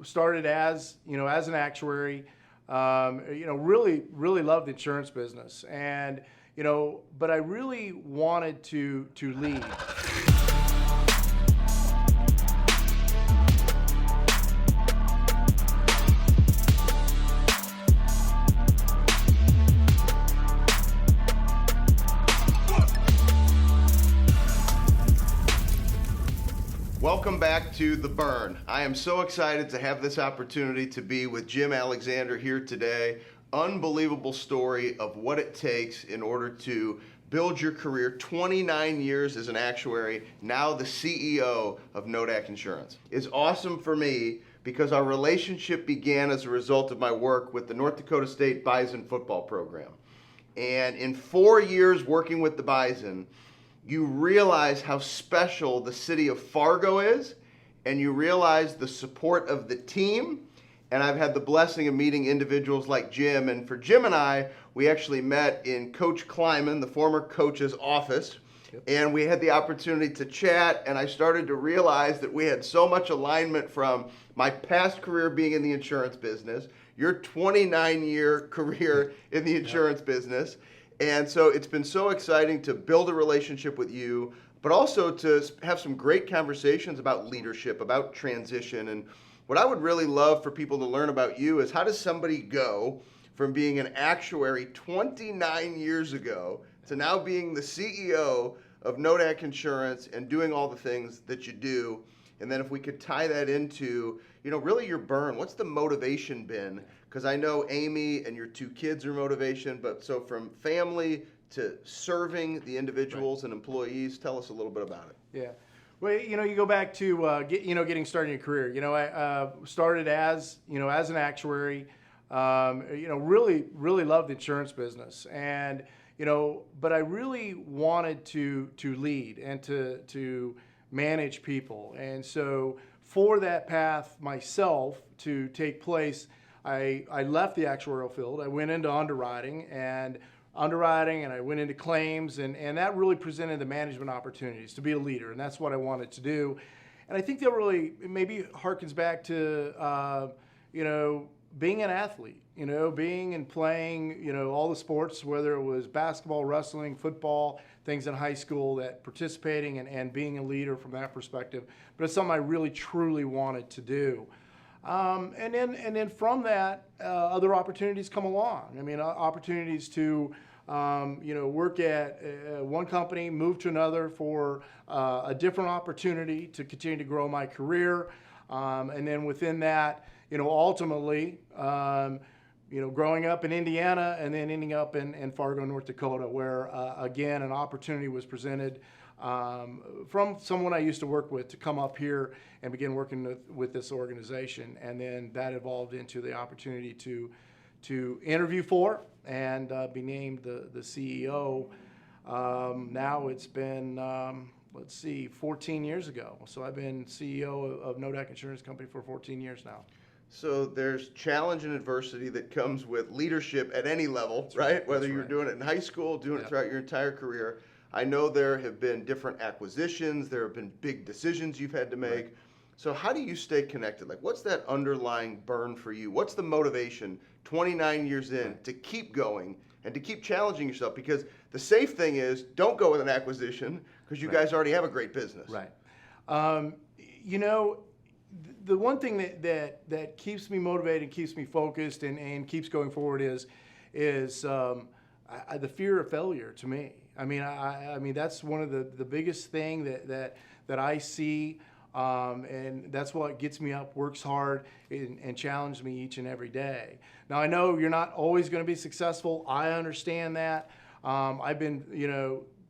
Started as, as an actuary, really loved the insurance business, and, but I really wanted to lead. Welcome back to The Burn. I am so excited to have this opportunity to be with Jim Alexander here today. Unbelievable story of what it takes in order to build your career. 29 years as an actuary, now the CEO of Nodak Insurance. It's awesome for me because our relationship began as a result of my work with the North Dakota State Bison football program. And in 4 years working with the Bison, you realize how special the city of Fargo is, and you realize the support of the team. And I've had the blessing of meeting individuals like Jim. And for Jim and I, we actually met in Coach Kleiman, the former coach's office. Yep. And we had the opportunity to chat, and I started to realize that we had so much alignment from my past career being in the insurance business, your 29-year career in the insurance business. And so it's been so exciting to build a relationship with you, but also to have some great conversations about leadership, about transition. And what I would really love for people to learn about you is, how does somebody go from being an actuary 29 years ago to now being the CEO of Nodak Insurance and doing all the things that you do? And then if we could tie that into, really your burn, what's the motivation been? Because I know Amy and your 2 kids are motivation, but so from family to serving the individuals and employees, tell us a little bit about it. Yeah. Well, you go back to getting started in your career. I started as an actuary. Really loved the insurance business, and but I really wanted to lead and to manage people, and so for that path myself to take place, I left the actuarial field. I went into underwriting, and I went into claims, and that really presented the management opportunities to be a leader, and that's what I wanted to do. And I think that really maybe harkens back to being an athlete, being and playing, all the sports, whether it was basketball, wrestling, football, things in high school, that participating and being a leader from that perspective. But it's something I really, truly wanted to do. And then from that, other opportunities come along. I mean, opportunities to, work at one company, move to another for a different opportunity to continue to grow my career. And then within that, ultimately, growing up in Indiana and then ending up in Fargo, North Dakota, where, again, an opportunity was presented from someone I used to work with to come up here and begin working with this organization. And then that evolved into the opportunity to interview for and be named the CEO. Now it's been, 14 years ago. So I've been CEO of Nodak Insurance Company for 14 years now. So there's challenge and adversity that comes with leadership at any level, right? Whether you're doing it in high school, doing it throughout your entire career. I know there have been different acquisitions, there have been big decisions you've had to make. Right. So how do you stay connected? Like, what's that underlying burn for you? What's the motivation 29 years in to keep going and to keep challenging yourself? Because the safe thing is, don't go with an acquisition because you guys already have a great business. Right. The one thing that keeps me motivated, keeps me focused, and keeps going forward is the fear of failure. To me, I mean that's one of the biggest thing that I see, and that's what gets me up, works hard, and challenges me each and every day. Now I know you're not always going to be successful. I understand that. I've been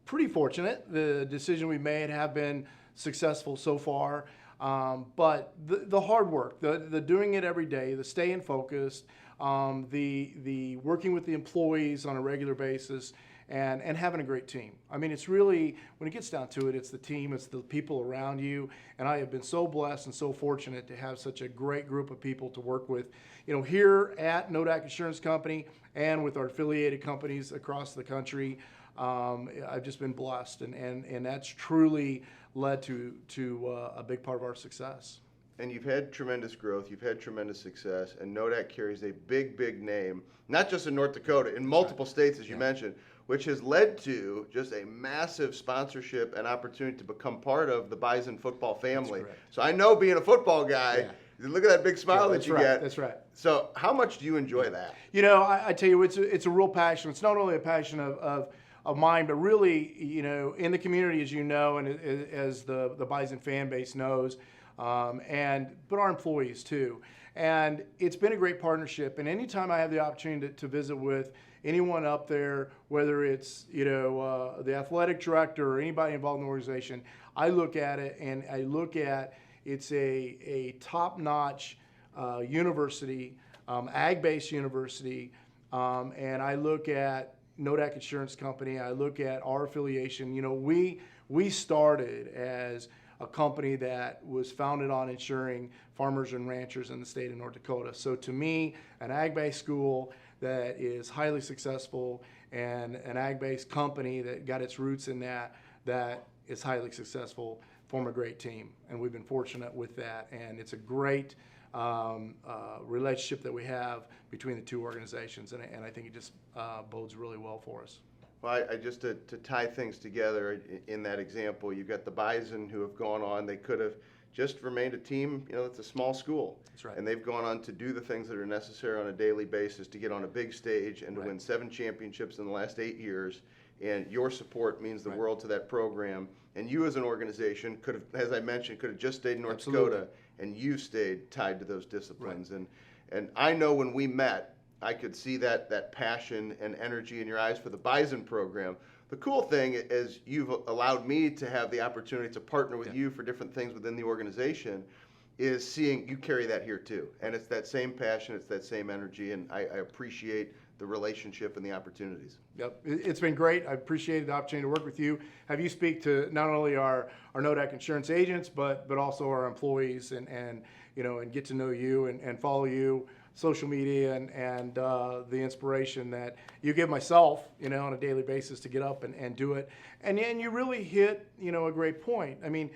pretty fortunate. The decision we made have been successful so far. But the hard work, the doing it every day, the staying focused, the working with the employees on a regular basis, and having a great team. I mean, it's really, when it gets down to it, it's the team, it's the people around you. And I have been so blessed and so fortunate to have such a great group of people to work with, you know, here at Nodak Insurance Company and with our affiliated companies across the country. I've just been blessed, and that's truly led to a big part of our success. And you've had tremendous growth, you've had tremendous success, and Nodak carries a big, big name, not just in North Dakota, in multiple states, as you mentioned, which has led to just a massive sponsorship and opportunity to become part of the Bison football family. So I know, being a football guy, look at that big smile that you get. That's right. So how much do you enjoy that? You know, I tell you, it's a real passion. It's not only a passion of mine, but really, you know, in the community, as you know, and as the Bison fan base knows, but our employees too. And it's been a great partnership. And anytime I have the opportunity to visit with anyone up there, whether it's, you know, the athletic director or anybody involved in the organization, I look at it and I look at it's a top-notch university, ag-based university, and I look at Nodak Insurance Company. I look at our affiliation. You know, we started as a company that was founded on insuring farmers and ranchers in the state of North Dakota. So to me, an ag-based school that is highly successful and an ag-based company that got its roots in that is highly successful form a great team. And we've been fortunate with that. And it's a great relationship that we have between the two organizations. And I think it just bodes really well for us. Well, I just to tie things together in that example, you've got the Bison who have gone on. They could have just remained a team. You know, it's a small school. That's right. And they've gone on to do the things that are necessary on a daily basis to get on a big stage and to win 7 championships in the last 8 years. And your support means the world to that program. And you as an organization could have, as I mentioned, could have just stayed in North Dakota, and you stayed tied to those disciplines. And I know when we met, I could see that passion and energy in your eyes for the Bison program. The cool thing is you've allowed me to have the opportunity to partner with you for different things within the organization, is seeing you carry that here too. And it's that same passion, it's that same energy, and I appreciate the relationship and the opportunities. Yep, it's been great. I appreciated the opportunity to work with you, have you speak to not only our Nodak Insurance agents, but also our employees, and you know, and get to know you and follow you, social media, and the inspiration that you give myself, you know, on a daily basis to get up and do it. And you really hit, you know, a great point. I mean,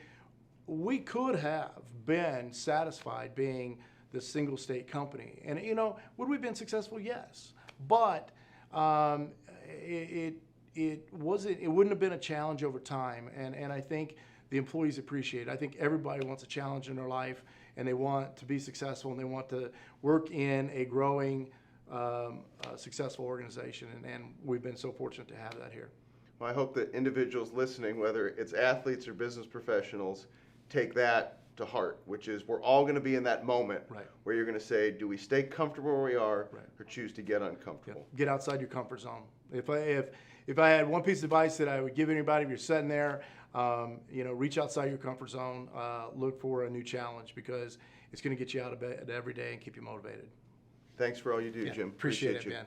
we could have been satisfied being the single state company, and you know, would we have been successful? Yes. But it wasn't. It wouldn't have been a challenge over time, and I think the employees appreciate it. I think everybody wants a challenge in their life, and they want to be successful, and they want to work in a growing, successful organization, and we've been so fortunate to have that here. Well, I hope that individuals listening, whether it's athletes or business professionals, take that to heart, which is we're all going to be in that moment where you're going to say, do we stay comfortable where we are or choose to get uncomfortable? Get outside your comfort zone. If I had one piece of advice that I would give anybody, if you're sitting there, you know, reach outside your comfort zone, look for a new challenge, because it's going to get you out of bed every day and keep you motivated. Thanks for all you do, Jim. Appreciate it, man.